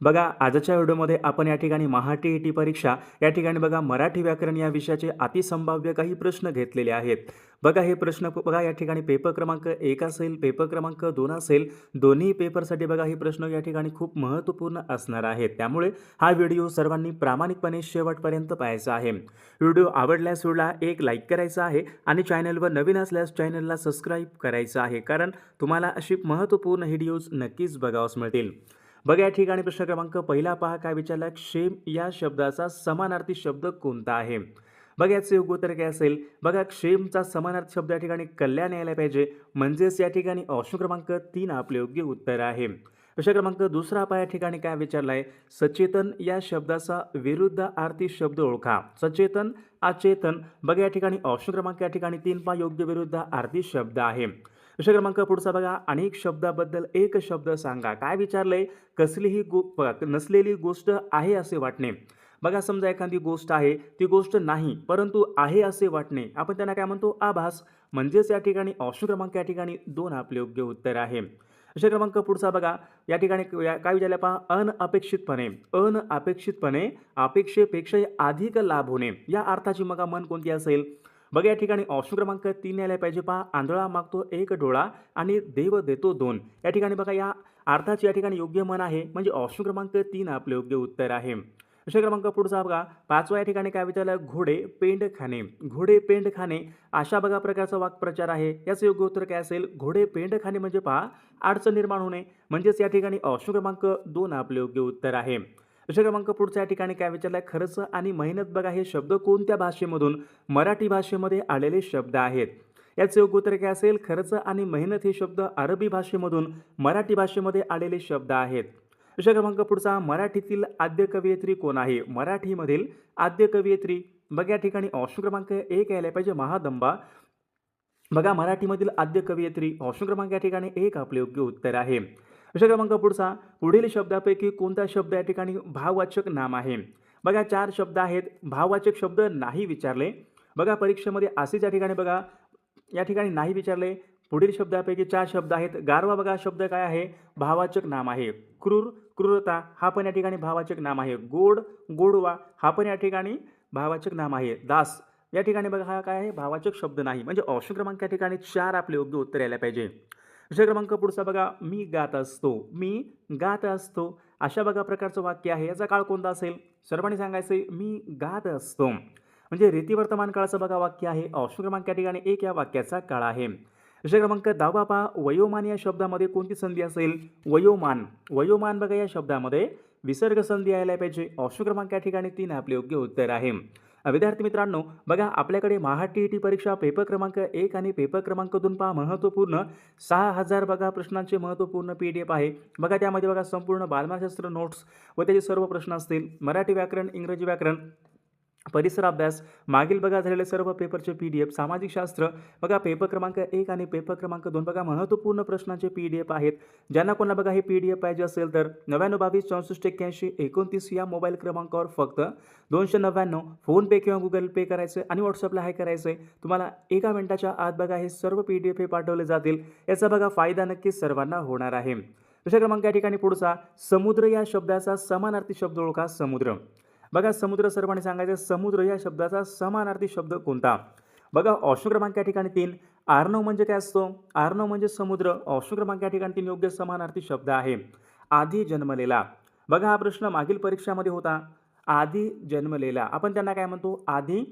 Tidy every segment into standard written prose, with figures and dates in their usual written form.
बघा आजच्या व्हिडिओमध्ये आपण या ठिकाणी महा-टी-ई-टी परीक्षा या ठिकाणी बघा मराठी व्याकरण या विषयाचे अतिसंभाव्य काही प्रश्न घेतलेले आहेत. बघा हे प्रश्न बघा या ठिकाणी पेपर क्रमांक 1 असेल, पेपर क्रमांक 2 असेल, दोन्ही पेपरसाठी बघा हे प्रश्न या ठिकाणी खूप महत्त्वपूर्ण असणार आहेत. त्यामुळे हा व्हिडिओ सर्वांनी प्रामाणिकपणे शेवटपर्यंत पाहायचा आहे. व्हिडिओ आवडल्यास व्हिडिओला एक लाईक करायचा आहे आणि चॅनलवर नवीन असल्यास चॅनलला सबस्क्राईब करायचं आहे. कारण तुम्हाला अशी महत्त्वपूर्ण व्हिडिओज नक्कीच बघावयास मिळतील. बघा या ठिकाणी प्रश्न क्रमांक पहिला पहा काय विचारला, क्षेम या शब्दाचा समानार्थी शब्द कोणता आहे? बघा याचे योग्य उत्तर काय असेल? बघा क्षेमचा समानार्थी शब्द या ठिकाणी कल्याण यायला पाहिजे, म्हणजेच या ठिकाणी ऑप्शन क्रमांक 3 आपले योग्य उत्तर आहे. प्रश्न क्रमांक दुसरा पहा या ठिकाणी काय विचारलाय, सचेतन या शब्दाचा विरुद्धार्थी शब्द ओळखा. सचेतन, अचेतन बघा या ठिकाणी ऑप्शन क्रमांक या ठिकाणी 3 पहा योग्य विरुद्धार्थी शब्द आहे. प्रश्न क्रमांक पुढचा बघा, अनेक शब्दाबद्दल एक शब्द सांगा. काय विचारलंय, कसलीही नसलेली गोष्ट आहे असे वाटणे. बघा समजा एखादी गोष्ट आहे, ती गोष्ट नाही परंतु आहे असे वाटणे, आपण त्यांना काय म्हणतो, आभास. म्हणजेच या ठिकाणी ऑप्शन क्रमांक या ठिकाणी 2 आपले योग्य उत्तर आहे. प्रश्न क्रमांक पुढचा बघा या ठिकाणी काय विचारलं पहा, अनअपेक्षितपणे. अनअपेक्षितपणे अपेक्षेपेक्षा अधिक लाभ होणे या अर्थाची मग मन कोणती असेल? बघा या ठिकाणी ऑप्शन क्रमांक 3 यायला पाहिजे पहा, आंधळा मागतो एक डोळा आणि देव देतो 2. या ठिकाणी बघा या अर्थाची या ठिकाणी योग्य मन आहे, म्हणजे ऑप्शन क्रमांक 3 आपले योग्य उत्तर आहे. प्रश्न क्रमांक पुढचा बघा, पाचवा या ठिकाणी काय विचारलं, घोडे पेंड खाणे. घोडे पेंड खाणे अशा बघा प्रकारचा वाक्प्रचार आहे. याचं योग्य उत्तर काय असेल? घोडे पेंड खाणे म्हणजे पहा अडचण निर्माण होणे, म्हणजेच या ठिकाणी ऑप्शन क्रमांक 2 आपले योग्य उत्तर आहे. प्रश्न क्रमांक पुढच्या या ठिकाणी काय विचारलाय, खर्च आणि मेहनत बघा हे शब्द कोणत्या भाषेमधून मराठी भाषेमध्ये आलेले शब्द आहेत? याचे योग्य उत्तर काय असेल? खर्च आणि मेहनत हे शब्द अरबी भाषेमधून मराठी भाषेमध्ये आलेले शब्द आहेत. प्रश्न क्रमांक पुढचा, मराठीतील आद्य कवयित्री कोण आहे? मराठीमधील आद्य कवयित्री बघा या ठिकाणी ऑप्शन क्रमांक 1 यायला पाहिजे, महादंबा. बघा मराठीमधील आद्य कवयित्री ऑप्शन क्रमांक या ठिकाणी 1 आपले योग्य उत्तर आहे. प्रश्न क्रमांक पुढचा, पुढील शब्दापैकी कोणता शब्द या ठिकाणी भाववाचक नाम आहे? बघा 4 शब्द आहेत, भाववाचक शब्द नाही विचारले. बघा परीक्षेमध्ये असेच या ठिकाणी बघा या ठिकाणी नाही विचारले. पुढील शब्दापैकी 4 शब्द आहेत. गारवा बघा शब्द काय आहे? भाववाचक नाम आहे. क्रूर, क्रूरता हा पण या ठिकाणी भाववाचक नाम आहे. गोड, गोडवा हा पण या ठिकाणी भाववाचक नाम आहे. दास या ठिकाणी बघा हा काय आहे? भाववाचक शब्द नाही, म्हणजे ऑप्शन क्रमांक या ठिकाणी 4 आपले योग्य उत्तर यायला पाहिजे. प्रश्न क्रमांक पुढचा बघा, मी गात असतो. मी गात असतो अशा बघा प्रकारचं वाक्य आहे. याचा काळ कोणता असेल? सर्वांनी सांगायचंय, मी गात असतो. म्हणजे रीती वर्तमान काळाचं बघा वाक्य आहे. ऑप्शन क्रमांक या ठिकाणी 1 या वाक्याचा काळ आहे. प्रश्न क्रमांक 10 पहा, वयोमान या शब्दामध्ये कोणती संधी असेल? वयोमान. वयोमान बघा या शब्दामध्ये विसर्ग संधी यायला पाहिजे. ऑप्शन क्रमांक या ठिकाणी 3 आपले योग्य उत्तर आहे. विद्यार्थी मित्रांनो बघा आपल्याकडे महा-टी-ई-टी परीक्षा पेपर क्रमांक 1 आणि पेपर क्रमांक 2 पहा महत्त्वपूर्ण 6000 बघा प्रश्नांचे महत्त्वपूर्ण PDF आहे. बघा त्यामध्ये बघा संपूर्ण बालमानशास्त्र नोट्स व त्याचे सर्व प्रश्न असतील. मराठी व्याकरण, इंग्रजी व्याकरण, परिसर अभ्यास, मागील बघा झालेले सर्व पेपरचे PDF, सामाजिक शास्त्र बघा पेपर क्रमांक 1 आणि पेपर क्रमांक 2 बघा महत्त्वपूर्ण प्रश्नांचे PDF आहेत. ज्यांना कोणाला बघा हे PDF पाहिजे असेल तर 99 22 64 81 29 या मोबाईल क्रमांकावर फक्त 299 फोनपे किंवा गुगल पे करायचं आणि व्हॉट्सअपला हाय करायचं आहे. तुम्हाला 1 मिनिटाच्या आत बघा हे सर्व PDF हे पाठवले जातील. याचा बघा फायदा नक्कीच सर्वांना होणार आहे. प्रश्न क्रमांक या ठिकाणी पुढचा, समुद्र या शब्दाचा समानार्थी शब्द ओळखा. समुद्र बघा समुद्र सर्वांनी सांगायचं, समुद्र या शब्दाचा समानार्थी शब्द कोणता? बघा ऑप्शन क्रमांक या ठिकाणी 3. आर्नव म्हणजे काय असतो? आर्नव म्हणजे समुद्र. ऑप्शन क्रमांक या ठिकाणी 3 योग्य समानार्थी शब्द आहे. आधी जन्मलेला बघा हा प्रश्न मागील परीक्षामध्ये होता. आधी जन्मलेला आपण त्यांना काय म्हणतो? आधी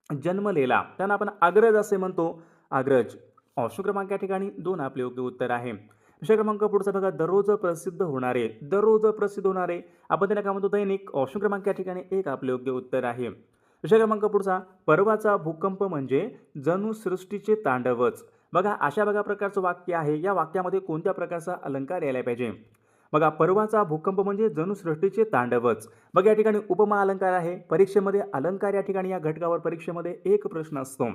जन्मलेला. त्यांना आपण अग्रज असे म्हणतो. अग्रज. ऑप्शन क्रमांक या ठिकाणी 2 आपले योग्य उत्तर आहे. प्रश्न क्रमांक पुढचा बघा, दररोज प्रसिद्ध होणारे. दररोज प्रसिद्ध होणारे आपण त्यांना काय म्हणतो? दैनिक. ऑप्शन क्रमांक या ठिकाणी 1 आपले योग्य उत्तर आहे. प्रश्न क्रमांक पुढचा, परवाचा भूकंप म्हणजे जणू सृष्टीचे तांडवच. बघा अशा बघा प्रकारचं वाक्य आहे. या वाक्यामध्ये कोणत्या प्रकारचा अलंकार यायला पाहिजे? बघा परवाचा भूकंप म्हणजे जणू सृष्टीचे तांडवच. बघा या ठिकाणी उपमा अलंकार आहे. परीक्षेमध्ये अलंकार या ठिकाणी या घटकावर परीक्षेमध्ये एक प्रश्न असतो.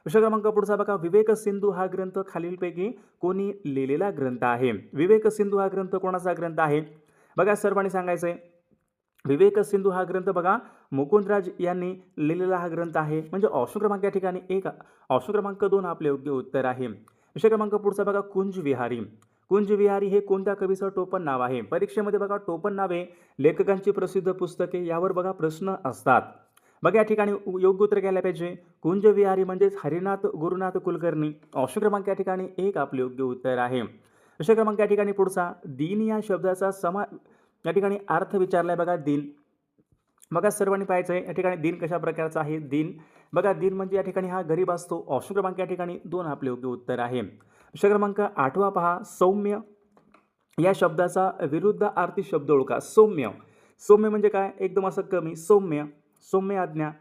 प्रश्न क्रमांक पुढचा बघा, विवेक सिंधू हा ग्रंथ खालीलपैकी कोणी लिहिलेला ग्रंथ आहे? विवेक सिंधू हा ग्रंथ कोणाचा ग्रंथ आहे? बघा सर्वांनी सांगायचंय, विवेक सिंधू हा ग्रंथ बघा मुकुंदराज यांनी लिहिलेला हा ग्रंथ आहे. म्हणजे ऑप्शन क्रमांक या ठिकाणी 1 ऑप्शन क्रमांक 2 आपले योग्य उत्तर आहे. प्रश्न क्रमांक पुढचा बघा, कुंज विहारी. कुंजविहारी हे कोणत्या कवीचं टोपण नाव आहे? परीक्षेमध्ये बघा टोपण नावे, लेखकांची प्रसिद्ध पुस्तके यावर बघा प्रश्न असतात. बघा या ठिकाणी योग्य उत्तर घ्यायला पाहिजे. कुंजविहारी म्हणजेच हरिनाथ गुरुनाथ कुलकर्णी. ऑप्शन क्रमांक या ठिकाणी 1 आपले योग्य उत्तर आहे. प्रश्न क्रमांक या ठिकाणी पुढचा, दिन या शब्दाचा या ठिकाणी अर्थ विचारलाय बघा. दिन बघा सर्वांनी पाहायचं आहे या ठिकाणी दिन कशा प्रकारचा आहे. दिन बघा दिन म्हणजे या ठिकाणी हा गरीब असतो. ऑप्शन क्रमांक या ठिकाणी 2 आपले योग्य उत्तर आहे. प्रश्न क्रमांक 8वा पहा. सौम्य या शब्दाचा विरुद्धार्थी शब्द ओळखा. सौम्य, सौम्य म्हणजे काय? एकदम असं कमी. सौम्य, सौम्य आज्ञा.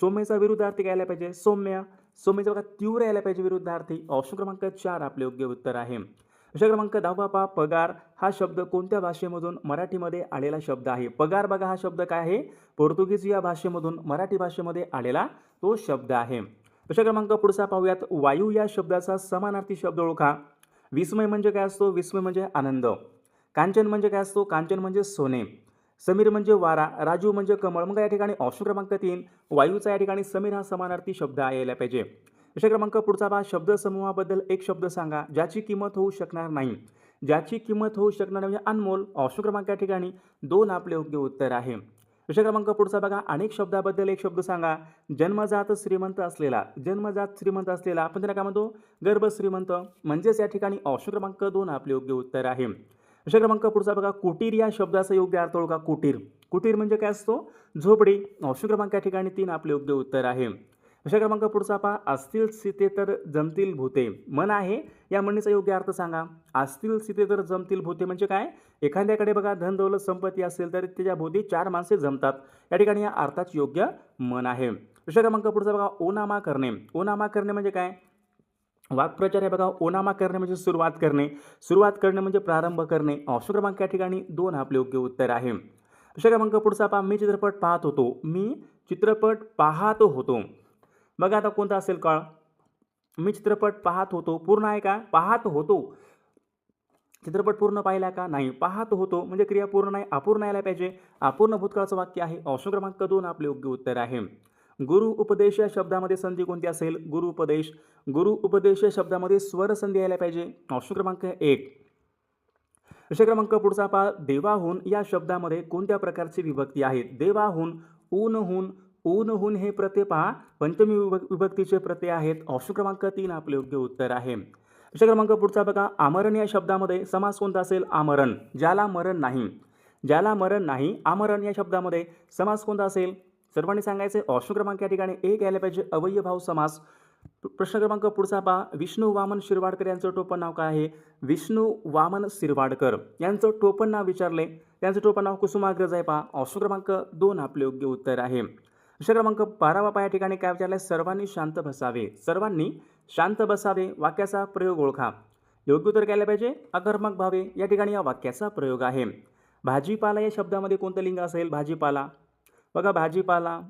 सौम्यचा विरुद्धार्थी काय यायला पाहिजे? सौम्य. सौम्यचा बघा तीव्र यायला पाहिजे विरुद्धार्थी. ऑप्शन क्रमांक 4 आपले योग्य उत्तर आहे. प्रश्न क्रमांक 10वा पहा. पगार हा शब्द कोणत्या भाषेमधून मराठीमध्ये आलेला शब्द आहे? पगार बघा हा शब्द काय आहे? पोर्तुगीज या भाषेमधून मराठी भाषेमध्ये आलेला तो शब्द आहे. प्रश्न क्रमांक पुढचा पाहूयात. वायू या शब्दाचा समानार्थी शब्द ओळखा. विस्मय म्हणजे काय असतो? विस्मय म्हणजे आनंद. कांचन म्हणजे काय असतो? कांचन म्हणजे सोने. समीर म्हणजे वारा. राजू म्हणजे कमळ. मग या ठिकाणी ऑप्शन क्रमांक 3 वायूचा या ठिकाणी समीर हा समानार्थी शब्द यायला पाहिजे. प्रश्न क्रमांक पुढचा पहा. शब्दसमूहाबद्दल एक शब्द सांगा ज्याची किंमत होऊ शकणार नाही. ज्याची किंमत होऊ शकणार नाही म्हणजे अनमोल. ऑप्शन क्रमांक या ठिकाणी 2 आपले योग्य उत्तर आहे. प्रश्न क्रमांक पुढचा बघा. अनेक शब्दाबद्दल एक शब्द सांगा. जन्मजात श्रीमंत असलेला. जन्मजात श्रीमंत असलेला आपण त्याला काय म्हणतो? गर्भ श्रीमंत. म्हणजेच या ठिकाणी ऑप्शन क्रमांक 2 आपले योग्य उत्तर आहे. प्रश्न क्रमांक पुढचा बघा. कुटीर या शब्दाचा योग्य अर्थ ओळखा. कुटीर, कुटीर म्हणजे काय असतो? झोपडी. ऑप्शन क्रमांक या ठिकाणी 3 आपले योग्य उत्तर आहे. प्रश्न क्रमांक पुढचा पहा. असतील सीते तर जमतील भूते. मन आहे या म्हणीचा योग्य अर्थ सांगा. असतील सीते तर जमतील भूते म्हणजे काय? एखाद्याकडे बघा धन दौलत संपत्ती असेल तर त्याच्या भोवती 4 माणसे जमतात. या ठिकाणी या अर्थाची योग्य मन आहे. प्रश्न क्रमांक पुढचा बघा. ओनामा करणे. ओनामा करणे म्हणजे काय? वाक्प्रचार आहे बघा. ओनामा करणे म्हणजे सुरुवात करणे. सुरुवात करणे म्हणजे प्रारंभ करणे. ऑप्शन क्रमांक या ठिकाणी 2 आपले योग्य उत्तर आहे. प्रश्न क्रमांक पुढचा पहा. मी चित्रपट पाहत होतो. मी चित्रपट पाहत होतो. बघा आता कोणता असेल काळ? मी चित्रपट पाहत होतो पूर्ण आहे का? पाहत होतो. चित्रपट पूर्ण पाहिला का? नाही. पाहत होतो म्हणजे क्रिया पूर्ण नाही, अपूर्ण यायला पाहिजे. अपूर्ण भूतकाळाचं वाक्य आहे. ऑप्शन क्रमांक 2 आपले योग्य उत्तर आहे. गुरु उपदेश या शब्दामध्ये संधी कोणती असेल? गुरु उपदेश. गुरु उपदेश या शब्दामध्ये स्वर संधी यायला पाहिजे. ऑप्शन क्रमांक 1. प्रश्न क्रमांक पुढचा पहा. देवाहून या शब्दामध्ये कोणत्या प्रकारची विभक्ती आहे? देवाहून, ऊनहून. ऊनहून हे प्रत्यय पहा पंचमी विभक्तीचे प्रत्यय आहेत. ऑप्शन क्रमांक 3 आपले योग्य उत्तर आहे. प्रश्न क्रमांक पुढचा बघा. आमरण या शब्दामध्ये समास कोणता असेल? आमरण. ज्याला मरण नाही. ज्याला मरण नाही. आमरण या शब्दामध्ये समास कोणता असेल? सर्वांनी सांगायचे. ऑप्शन क्रमांक या ठिकाणी 1 यायला पाहिजे. अवयभाव समास. प्रश्न क्रमांक पुढचा पहा. विष्णू वामन शिरवाडकर यांचं टोपण नाव काय आहे? विष्णू वामन शिरवाडकर यांचं टोपण नाव विचारले. त्यांचं टोपण नाव कुसुमाग्रज आहे पहा. ऑप्शन क्रमांक 2 आपले योग्य उत्तर आहे. प्रश्न क्रमांक 12वा पहा. या ठिकाणी काय विचारलंय? सर्वांनी शांत बसावे. सर्वांनी शांत बसावे. वाक्याचा प्रयोग ओळखा. योग्य उत्तर घ्यायला पाहिजे. अकर्मक भावे या ठिकाणी या वाक्याचा प्रयोग आहे. भाजीपाला या शब्दामध्ये कोणतं लिंग असेल? भाजीपाला. बघा भाजीपाला,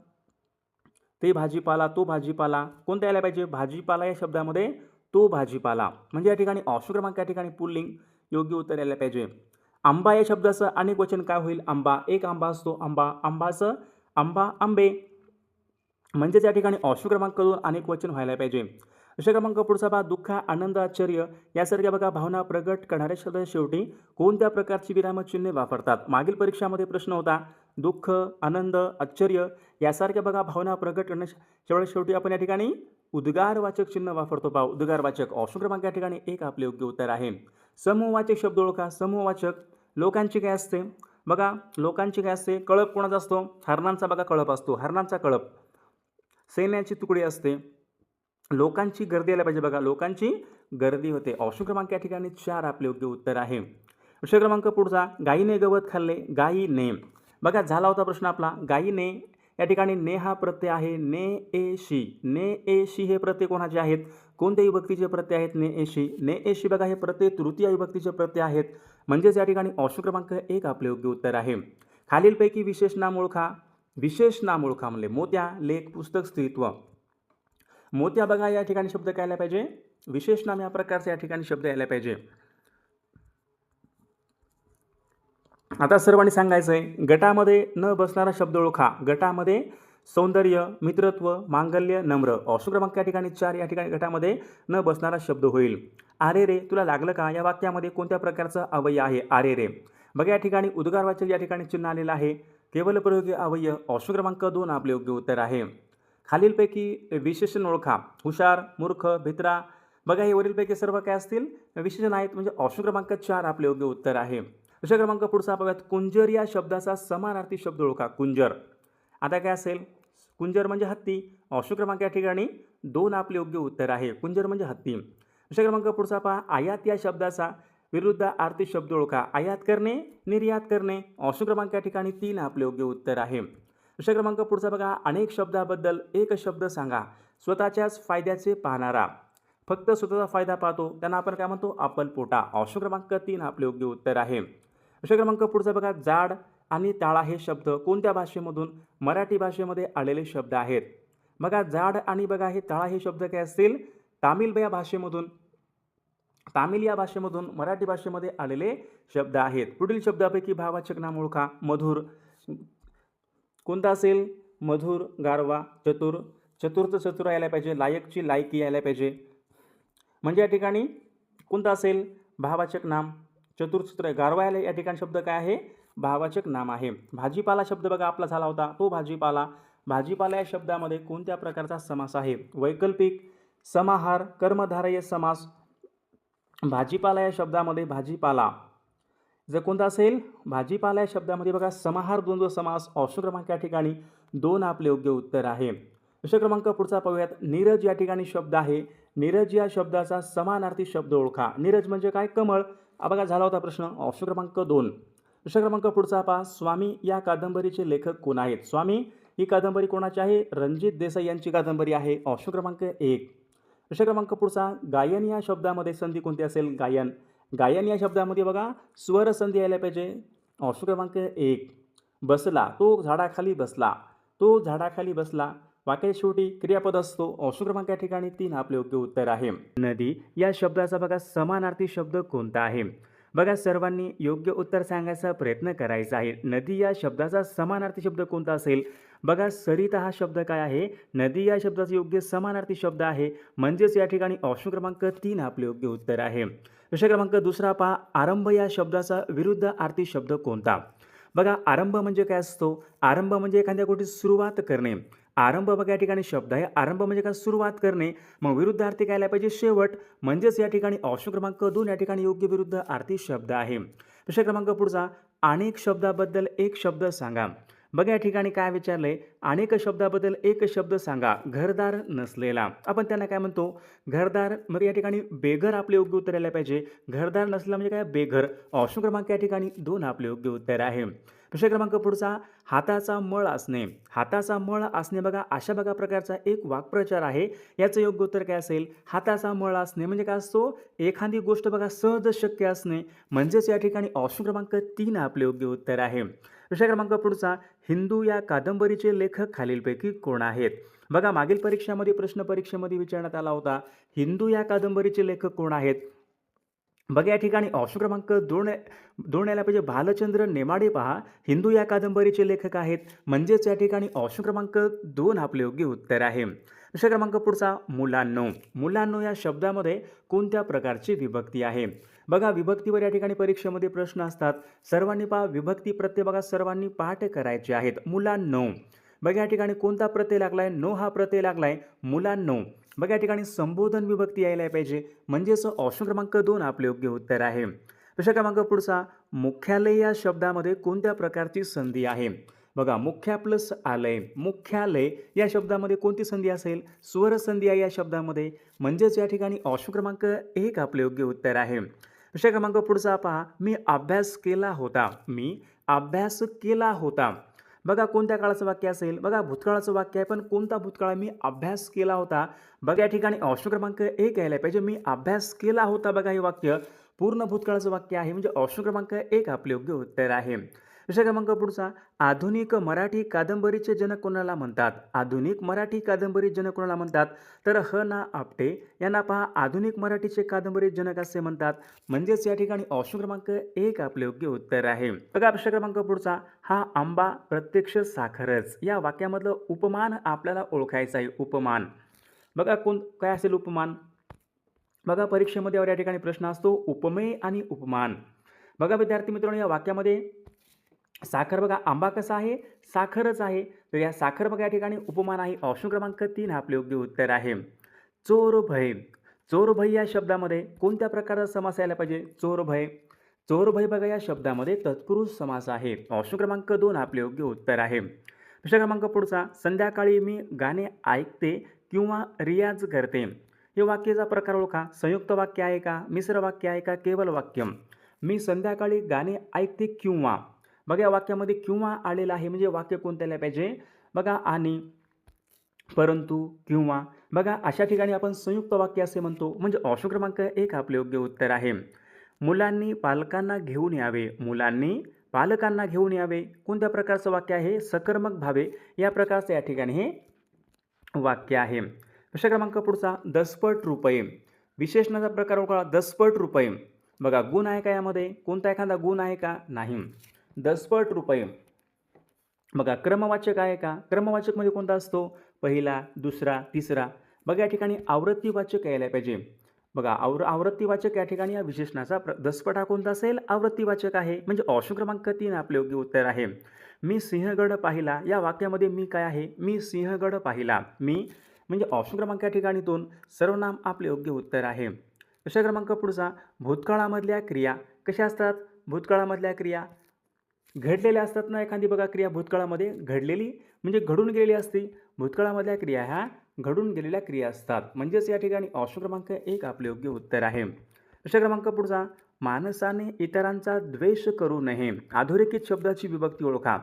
ते भाजीपाला, तो भाजीपाला कोणता यायला पाहिजे? भाजीपाला या शब्दामध्ये तो भाजीपाला म्हणजे या ठिकाणी ऑप्शन क्रमांक या ठिकाणी पुल्लिंग. योग्य उत्तर यायला पाहिजे. आंबा या शब्दाचं अनेक वचन काय होईल? आंबा. एक आंबा असतो. आंबा. आंबाचं आंबा, आंबे म्हणजेच या ठिकाणी ऑप्शन क्रमांक 2 अनेक वचन व्हायला पाहिजे. प्रश्न क्रमांक पुढचा पहा. दुःख, आनंद, आश्चर्य यासारख्या बघा भावना प्रगट करणाऱ्या शब्दाच्या शेवटी कोणत्या प्रकारची विरामचिन्हे वापरतात? मागील परीक्षामध्ये प्रश्न होता. दुःख, आनंद, आश्चर्य यासारख्या बघा भावना प्रगट करण्याच्या शेवटी आपण या ठिकाणी उद्गारवाचक चिन्ह वापरतो पहा. उद्गारवाचक. ऑप्शन क्रमांक या ठिकाणी 1 आपले योग्य उत्तर आहे. समूहवाचक शब्द ओळखा. समूहवाचक. लोकांची काय असते? बघा लोकांची काय असते? कळप कोणाचा असतो? हरणांचा बघा कळप असतो. हरणांचा कळप. सैन्याची तुकडी असते. लोकांची गर्दी यायला पाहिजे. बघा लोकांची गर्दी होते. ऑप्शन क्रमांक या ठिकाणी 4 आपले योग्य उत्तर आहे. प्रश्न क्रमांक पुढचा. गायीने गवत खाल्ले. गायीने. बघा झाला होता प्रश्न आपला. गायीने या ठिकाणी ने हा प्रत्यय आहे. ने ए शी. ने ए शी हे प्रत्यय कोणाचे आहेत? कोणत्या विभक्तीचे प्रत्यय आहेत? ने ए शी. ने ए शी बघा हे प्रत्यय तृतीय विभक्तीचे प्रत्यय आहेत. म्हणजेच या ठिकाणी ऑप्शन क्रमांक 1 आपले योग्य उत्तर आहे. खालीलपैकी विशेष नाम ओळखा. विशेष नाम ओळखा म्हणले मोत्या, लेख, पुस्तक, स्त्रीत्व. मोत्या बघा या ठिकाणी शब्द काय यायला पाहिजे? विशेष नाम या प्रकारचा या ठिकाणी शब्द यायला पाहिजे. आता सर्वांनी सांगायचं आहे. गटामध्ये न बसणारा शब्द ओळखा. गटामध्ये सौंदर्य, मित्रत्व, मांगल्य, नम्र. ऑप्शन क्रमांक या ठिकाणी 4 या ठिकाणी गटामध्ये न बसणारा शब्द होईल. अरे रे तुला लागलं का या वाक्यामध्ये कोणत्या प्रकारचं अवयव आहे? अरे रे. बघा या ठिकाणी उद्गारवाचक या ठिकाणी चिन्ह आलेलं आहे. केवल प्रयोगी अवयव. ऑप्शन क्रमांक 2 आपले योग्य उत्तर आहे. खालीलपैकी विशेषण ओळखा. हुशार, मूर्ख, भित्रा. बघा हे वरीलपैकी सर्व काय असतील? विशेषण आहेत, म्हणजे ऑप्शन क्रमांक 4 आपले योग्य उत्तर आहे. प्रश्न क्रमांक पुढचा पाहूयात. कुंजर या शब्दाचा समानार्थी शब्द ओळखा. कुंजर. आता काय असेल? कुंजर म्हणजे हत्ती. ऑप्शन क्रमांक या ठिकाणी 2 आपले योग्य उत्तर आहे. कुंजर म्हणजे हत्ती. प्रश्न क्रमांक पुढचा पहा. आयात या शब्दाचा विरुद्धार्थी शब्द ओळखा. आयात करणे, निर्यात करणे. ऑप्शन क्रमांक या ठिकाणी 3 आपले योग्य उत्तर आहे. प्रश्न क्रमांक पुढचा बघा. अनेक शब्दाबद्दल एक शब्द सांगा. स्वतःच्याच फायद्याचे पाहणारा. फक्त स्वतःचा फायदा पाहतो त्यांना आपण काय म्हणतो? आपलपोटा. ऑप्शन क्रमांक 3 आपले योग्य उत्तर आहे. प्रश्न क्रमांक पुढचा बघा. जाड आणि ताळा हे शब्द कोणत्या भाषेमधून मराठी भाषेमध्ये आलेले शब्द आहेत? बघा जाड आणि बघा हे ताळा हे शब्द काय असतील? तामिळ या भाषेमधून मराठी भाषेमध्ये आलेले शब्द आहेत. पुढील शब्दापैकी भाववाचक नाम ओळखा. मधुर. कोणता असेल? मधुर, गारवा, चतुर. चतुरचं चतुर यायला पाहिजे. लायकची लायकी यायला पाहिजे. म्हणजे या ठिकाणी कोणता असेल? भाववाचक नाम. चतुर, गारवा या ठिकाणी शब्द काय आहे? भाववाचक नाम आहे. भाजीपाला शब्द बघा आपला झाला होता तो भाजीपाला. भाजीपाला या शब्दामध्ये कोणत्या प्रकारचा समास आहे? वैकल्पिक, समाहार, कर्मधारय समास. भाजीपाला या शब्दामध्ये भाजीपाला जर कोणता असेल? भाजीपाला या शब्दामध्ये बघा समाहार द्वंद्व समास. ऑप्शन क्रमांक या ठिकाणी 2 आपले योग्य उत्तर आहे. प्रश्न क्रमांक पुढचा पाहूयात. नीरज या ठिकाणी शब्द आहे. नीरज या शब्दाचा समानार्थी शब्द ओळखा. नीरज म्हणजे काय? कमळ. बघा झाला होता प्रश्न. ऑप्शन क्रमांक 2. प्रश्न क्रमांक पुढचा पहा. स्वामी या कादंबरीचे लेखक कोण आहेत? स्वामी ही कादंबरी कोणाची आहे? रणजित देसाई यांची कादंबरी आहे. ऑप्शन क्रमांक 1. प्रश्न क्रमांक पुढचा. गायन या शब्दामध्ये संधी कोणती असेल? गायन. गायन या शब्दामध्ये बघा स्वर संधी यायला पाहिजे. ऑप्शन क्रमांक 1. बसला. तो झाडाखाली बसला. तो झाडाखाली बसला. वाक्याच्या शेवटी क्रियापद असतो. ऑप्शन क्रमांक या ठिकाणी 3 आपले योग्य उत्तर आहे. नदी या शब्दाचा बघा समानार्थी शब्द कोणता आहे? बघा सर्वांनी योग्य उत्तर सांगायचा प्रयत्न करायचा आहे. नदी या शब्दाचा समानार्थी शब्द कोणता असेल? बघा सरिता हा शब्द काय आहे? नदी या शब्दाचा योग्य समानार्थी शब्द आहे. म्हणजेच या ठिकाणी ऑप्शन क्रमांक 3 आपले योग्य उत्तर आहे. प्रश्न क्रमांक दुसरा पहा. आरंभ या शब्दाचा विरुद्धार्थी शब्द कोणता? बघा आरंभ म्हणजे काय असतो? आरंभ म्हणजे एखाद्या गोष्टी सुरुवात करणे. आरंभ बघा या ठिकाणी शब्द आहे. आरंभ म्हणजे काय? सुरुवात करणे. मग विरुद्धार्थी काय यायला पाहिजे? शेवट. म्हणजेच या ठिकाणी ऑप्शन क्रमांक 2 या ठिकाणी योग्य विरुद्धार्थी शब्द आहे. प्रश्न क्रमांक पुढचा. अनेक शब्दाबद्दल एक शब्द सांगा. बघा या ठिकाणी काय विचारलंय? अनेक शब्दाबद्दल एक शब्द सांगा. घरदार नसलेला. आपण त्यांना काय म्हणतो? घरदार. मग या ठिकाणी बेघर आपले योग्य उत्तर यायला पाहिजे. घरदार नसलेला म्हणजे काय? बेघर. ऑप्शन क्रमांक या ठिकाणी 2 आपले योग्य उत्तर आहे. प्रश्न क्रमांक पुढचा. हाताचा मळ असणे. हाताचा मळ असणे बघा अशा बघा प्रकारचा एक वाक्प्रचार आहे. याचं योग्य उत्तर काय असेल? हाताचा मळ असणे म्हणजे काय असतो? एखादी गोष्ट बघा सहज शक्य असणे. म्हणजेच या ठिकाणी ऑप्शन क्रमांक 3 आपले योग्य उत्तर आहे. प्रश्न क्रमांक पुढचा. हिंदू या कादंबरीचे लेखक खालीलपैकी कोण आहेत? बघा मागील परीक्षेमध्ये प्रश्न परीक्षेमध्ये विचारण्यात आला होता. हिंदू या कादंबरीचे लेखक कोण आहेत? बघा या ठिकाणी ऑप्शन क्रमांक 2 यायला पाहिजे. भालचंद्र नेमाडे पहा हिंदू या कादंबरीचे लेखक आहेत. म्हणजेच या ठिकाणी ऑप्शन क्रमांक 2 आपले योग्य उत्तर आहे. प्रश्न क्रमांक पुढचा. मुलांनो. मुलांनो या शब्दामध्ये कोणत्या प्रकारची विभक्ती आहे? बघा विभक्तीवर या ठिकाणी परीक्षेमध्ये प्रश्न असतात. सर्वांनी पहा विभक्ती प्रत्यय बघा सर्वांनी पाठ करायचे आहेत. मुलांनो. बघा या ठिकाणी कोणता प्रत्यय लागलाय? नो हा प्रत्यय लागलाय. मुलांनो. बघा या ठिकाणी संबोधन विभक्ती यायला पाहिजे. म्हणजेच ऑप्शन क्रमांक 2 आपले योग्य उत्तर आहे. प्रश्न क्रमांक पुढचा. मुख्यालय या शब्दामध्ये कोणत्या प्रकारची संधी आहे? बघा मुख्या प्लस आलय. मुख्यालय या शब्दामध्ये कोणती संधी असेल? स्वर संधी आहे या शब्दामध्ये. म्हणजेच या ठिकाणी ऑप्शन क्रमांक 1 आपले योग्य उत्तर आहे. प्रश्न क्रमांक पुढचा पहा. मी अभ्यास केला होता. मी अभ्यास केला होता. बघा कोणत्या काळाचं वाक्य असेल? बघा भूतकाळाचं वाक्य आहे. पण कोणता भूतकाळ? मी अभ्यास केला होता. बघा या ठिकाणी ऑप्शन क्रमांक 1 यायला पाहिजे. मी अभ्यास केला होता. बघा हे वाक्य पूर्ण भूतकाळाचं वाक्य आहे. म्हणजे ऑप्शन क्रमांक 1 आपले योग्य उत्तर आहे. प्रश्न क्रमांक पुढचा, आधुनिक मराठी कादंबरीचे जनक कोणाला म्हणतात? आधुनिक मराठी कादंबरी जनक कोणाला म्हणतात? तर ह ना आपटे यांना पहा आधुनिक मराठीचे कादंबरी जनक असे म्हणतात. म्हणजेच या ठिकाणी ऑप्शन क्रमांक 1 आपले योग्य उत्तर आहे. बघा प्रश्न क्रमांक पुढचा, हा आंबा प्रत्यक्ष साखरच या वाक्यामधलं उपमान आपल्याला ओळखायचं आहे. उपमान बघा काय असेल उपमान? बघा परीक्षेमध्ये या ठिकाणी प्रश्न असतो उपमेय आणि उपमान. बघा विद्यार्थी मित्रांनो, या वाक्यामध्ये साखर बघा आंबा कसा आहे? साखरच आहे. तर या साखर बघा या ठिकाणी उपमान आहे. ऑप्शन क्रमांक 3 आपले योग्य उत्तर आहे. चोर भय. चोर भय या शब्दामध्ये कोणत्या प्रकारचा समास यायला पाहिजे? चोर भय. चोर भय बघा या शब्दामध्ये तत्पुरुष समास आहे. ऑप्शन क्रमांक 2 आपले योग्य उत्तर आहे. प्रश्न क्रमांक पुढचा, संध्याकाळी मी गाणे ऐकते किंवा रियाज करते. हे वाक्याचा प्रकार ओळखा. संयुक्त वाक्य आहे का? मिश्र वाक्य आहे का? केवळ वाक्य? मी संध्याकाळी गाणे ऐकते किंवा बघा या वाक्यामध्ये किंवा आलेला आहे म्हणजे वाक्य कोणतं आलं पाहिजे? बघा आणि, परंतु, किंवा बघा अशा ठिकाणी आपण संयुक्त वाक्य असे म्हणतो. म्हणजे ऑप्शन क्रमांक 1 आपले योग्य उत्तर आहे. मुलांनी पालकांना घेऊन यावे. मुलांनी पालकांना घेऊन यावे कोणत्या प्रकारचं वाक्य आहे? सकर्मक भावे या प्रकारचं या ठिकाणी हे वाक्य आहे. प्रश्न क्रमांक पुढचा, दसपट रुपये. विशेषणाचा प्रकार ओळखा. दसपट रुपये बघा गुण आहे का यामध्ये? कोणता एखादा गुण आहे का? नाही. दसपट रुपये बघा क्रमवाचक आहे का? क्रमवाचक म्हणजे कोणता असतो? पहिला, दुसरा, तिसरा. बघा या ठिकाणी आवृत्तीवाचक यायला पाहिजे. बघा आवृत्तीवाचक या ठिकाणी या विशेषणाचा दसपट हा कोणता असेल? आवृत्तीवाचक आहे. म्हणजे ऑप्शन क्रमांक 3 आपले योग्य उत्तर आहे. मी सिंहगड पाहिला या वाक्यामध्ये मी काय आहे? मी सिंहगड पाहिला. मी म्हणजे ऑप्शन क्रमांक या ठिकाणी 2 सर्वनाम आपले योग्य उत्तर आहे. प्रश्न क्रमांक पुढचा, भूतकाळामधल्या क्रिया कशा असतात? भूतकाळामधल्या क्रिया घडलेल्या असतात ना. एखादी बघा क्रिया भूतकाळामध्ये घडलेली म्हणजे घडून गेलेली असते. भूतकाळामधल्या क्रिया ह्या घडून गेलेल्या क्रिया असतात. म्हणजेच या ठिकाणी ऑप्शन क्रमांक 1 आपले योग्य उत्तर आहे. प्रश्न क्रमांक पुढचा, माणसाने इतरांचा द्वेष करू नये. अधोरेखित शब्दाची विभक्ती ओळखा.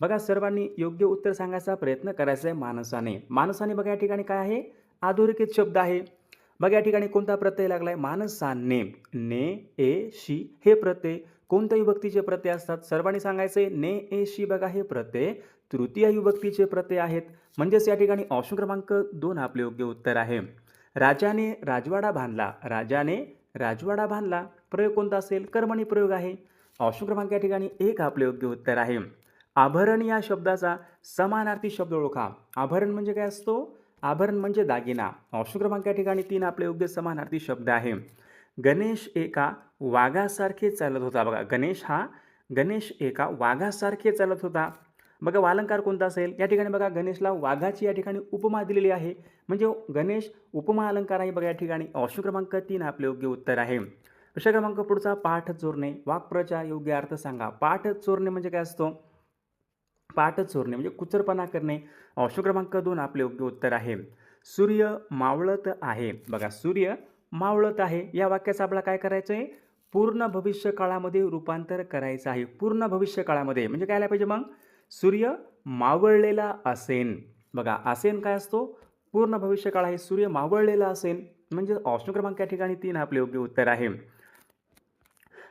बघा सर्वांनी योग्य उत्तर सांगायचा प्रयत्न करायचा आहे. माणसाने. माणसाने बघा या ठिकाणी काय आहे? अधोरेखित शब्द आहे. बघा या ठिकाणी कोणता प्रत्यय लागलाय? माणसाने. ने, ए, शी हे प्रत्यय कोणत्या विभक्तीचे प्रत्यय असतात? सर्वांनी सांगायचे. ने, ए, शी बघा हे प्रत्यय तृतीय विभक्तीचे प्रत्यय आहेत. म्हणजेच या ठिकाणी ऑप्शन क्रमांक 2 आपले योग्य उत्तर आहे. राजाने राजवाडा बांधला. राजाने राजवाडा बांधला प्रयोग कोणता असेल? कर्मणी प्रयोग आहे. ऑप्शन क्रमांक या ठिकाणी 1 आपले योग्य उत्तर आहे. आभरण या शब्दाचा समानार्थी शब्द ओळखा. आभरण म्हणजे काय असतो? आभरण म्हणजे दागिना. ऑप्शन क्रमांक या ठिकाणी 3 आपले योग्य समानार्थी शब्द आहे. गणेश एका वाघासारखे चालत होता. बघा गणेश एका वाघासारखे चालत होता. बघा अलंकार कोणता असेल? या ठिकाणी बघा गणेशला वाघाची या ठिकाणी उपमा दिलेली आहे. म्हणजे गणेश उपमा अलंकार आहे. बघा या ठिकाणी ऑप्शन क्रमांक 3 आपले योग्य उत्तर आहे. प्रश्न क्रमांक पुढचा, पाठ चोरणे. वाक्प्रचार योग्य अर्थ सांगा. पाठ चोरणे म्हणजे काय असतो? पाठ चोरणे म्हणजे कुचरपणा करणे. ऑप्शन क्रमांक 2 आपले योग्य उत्तर आहे. सूर्य मावळत आहे. बघा सूर्य मावळत आहे या वाक्याचं आपल्याला काय करायचं आहे? पूर्ण भविष्य काळामध्ये रूपांतर करायचं आहे. पूर्ण भविष्य काळामध्ये म्हणजे काय आलं पाहिजे मग? सूर्य मावळलेला असेन. बघा असेन काय असतो? पूर्ण भविष्य काळ आहे. सूर्य मावळलेला असेन म्हणजे ऑप्शन क्रमांक या ठिकाणी 3 आपले योग्य उत्तर आहे.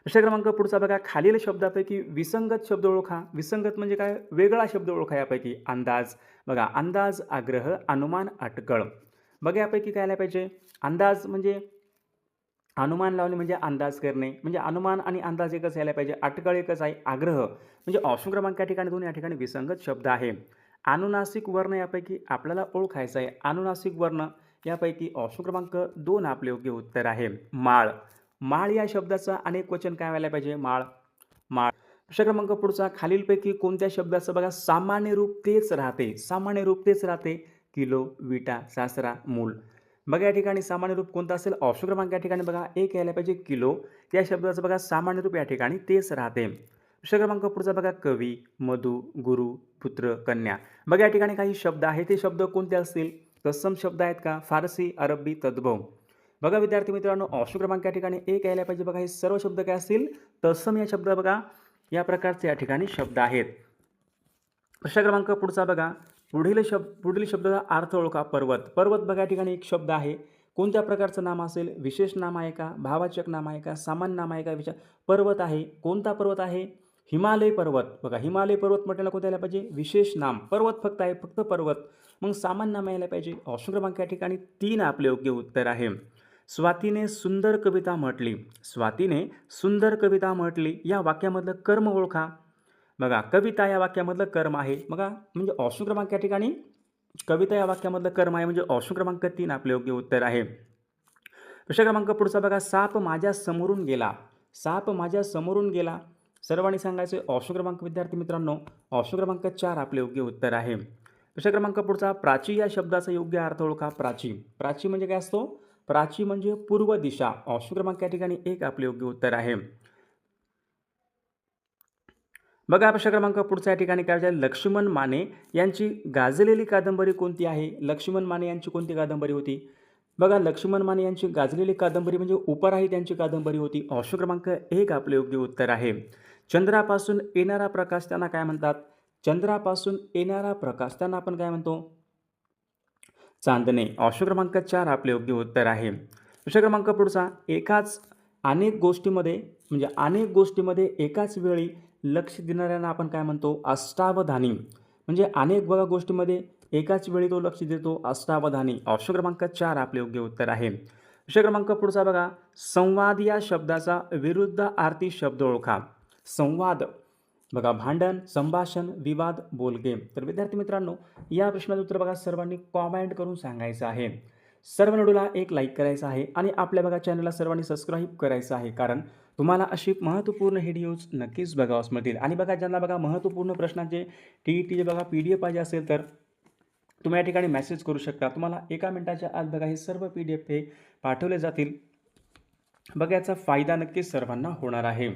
प्रश्न क्रमांक पुढचा बघा, खालील शब्दापैकी विसंगत शब्द ओळखा. विसंगत म्हणजे काय? वेगळा शब्द ओळखा यापैकी. अंदाज. बघा अंदाज, आग्रह, अनुमान, अटकळ. बघा यापैकी काय आलं पाहिजे? अंदाज म्हणजे अनुमान लावणे म्हणजे अंदाज करणे म्हणजे अनुमान आणि अंदाज एकच यायला पाहिजे. अटकळ एकच आहे. आग्रह म्हणजे ऑप्शन क्रमांक या ठिकाणी 2 या ठिकाणी विसंगत शब्द आहे. अनुनासिक वर्ण यापैकी आपल्याला ओळखायचा आहे. अनुनासिक वर्ण यापैकी ऑप्शन क्रमांक 2 आपले योग्य उत्तर आहे. माळ. माळ या शब्दाचा अनेक वचन काय व्हायला पाहिजे? माळ. प्रश्न क्रमांक पुढचा, खालीलपैकी कोणत्या शब्दाचं बघा सामान्य रूप तेच राहते? सामान्य रूप तेच राहते. किलो, विटा, सासरा, मूल. बघा या ठिकाणी सामान्य रूप कोणता असेल? ऑप्शन क्रमांक या ठिकाणी बघा 1 यायला पाहिजे. किलो या शब्दाचं बघा सामान्य रूप या ठिकाणी तेच राहते. प्रश्न क्रमांक पुढचा बघा कवी, मधु, गुरु, पुत्र, कन्या. बघा या ठिकाणी काही शब्द आहेत. ते शब्द कोणते असतील? तत्सम शब्द आहेत का? फारसी, अरबी, तद्भव. बघा विद्यार्थी मित्रांनो ऑप्शन क्रमांक या ठिकाणी 1 यायला पाहिजे. बघा हे सर्व शब्द काय असतील? तत्सम या शब्द बघा या प्रकारचे या ठिकाणी शब्द आहेत. प्रश्न क्रमांक पुढचा बघा, पुढील शब्दाचा अर्थ ओळखा. पर्वत. पर्वत बघा या ठिकाणी एक शब्द आहे. कोणत्या प्रकारचं नाम असेल? विशेष नाम आहे का? भाववाचक नाम आहे का? सामान्य नाम आहे का? पर्वत आहे. कोणता पर्वत आहे? हिमालय पर्वत. बघा हिमालय पर्वत म्हटल्याला कोणतं यायला पाहिजे? विशेष नाम. पर्वत फक्त आहे, फक्त पर्वत. मग सामान्य नाम यायला पाहिजे. ऑप्शन क्रमांक या ठिकाणी 3 आपले योग्य उत्तर आहे. स्वातीने सुंदर कविता म्हटली. स्वातीने सुंदर कविता म्हटली या वाक्यामधलं कर्म ओळखा. बघा कविता या वाक्यामधलं कर्म आहे. बघा म्हणजे ऑप्शन क्रमांक या ठिकाणी कविता या वाक्यामधलं कर्म आहे म्हणजे ऑप्शन क्रमांक 3 आपले योग्य उत्तर आहे. प्रश्न क्रमांक पुढचा बघा, साप माझ्या समोरून गेला. साप माझ्या समोरून गेला. सर्वांनी सांगायचे ऑप्शन क्रमांक विद्यार्थी मित्रांनो ऑप्शन क्रमांक 4 आपले योग्य उत्तर आहे. प्रश्न क्रमांक पुढचा, प्राची या शब्दाचा योग्य अर्थ ओळखा. प्राची. प्राची म्हणजे काय असतो? प्राची म्हणजे पूर्व दिशा. ऑप्शन क्रमांक या ठिकाणी 1 आपले योग्य उत्तर आहे. बघा प्रश्न क्रमांक पुढचा या ठिकाणी काय आहे? लक्ष्मण माने यांची गाजलेली कादंबरी कोणती आहे? लक्ष्मण माने यांची कोणती कादंबरी होती? बघा लक्ष्मण माने यांची गाजलेली कादंबरी म्हणजे उपरा ही त्यांची कादंबरी होती. ऑप्शन क्रमांक 1 आपले योग्य उत्तर आहे. चंद्रापासून येणारा प्रकाश त्यांना काय म्हणतात? चंद्रापासून येणारा प्रकाश त्यांना आपण काय म्हणतो? चांदणे. ऑप्शन क्रमांक 4 आपले योग्य उत्तर आहे. प्रश्न क्रमांक पुढचा, अनेक गोष्टीमध्ये एकाच वेळी लक्ष देणाऱ्यांना आपण काय म्हणतो? अष्टावधानी. म्हणजे अनेक बघा गोष्टीमध्ये एकाच वेळी तो लक्ष देतो, अष्टावधानी. ऑप्शन क्रमांक 4 आपले योग्य उत्तर आहे. प्रश्न क्रमांक पुढचा बघा, संवाद या शब्दाचा विरुद्धार्थी शब्द ओळखा. संवाद बघा भांडण, संभाषण, विवाद, बोलके. तर विद्यार्थी मित्रांनो या प्रश्नाचं उत्तर बघा सर्वांनी कॉमेंट करून सांगायचं आहे. सर्व व्हिडिओला एक लाईक करायचं आहे आणि आपल्या बघा चॅनलला सर्वांनी सबस्क्राईब करायचं आहे, कारण तुम्हाला अशी महत्त्वपूर्ण व्हिडिओज नक्कीच बघावयास मिळतील. आणि बघा ज्यांना बघा महत्त्वपूर्ण प्रश्नांचे TETचे बघा PDF पाहिजे असेल तर तुम्ही या ठिकाणी मेसेज करू शकता. तुम्हाला 1 मिनिटाच्या आत बघा हे सर्व PDF हे पाठवले जातील. बघा याचा फायदा नक्कीच सर्वांना होणार आहे.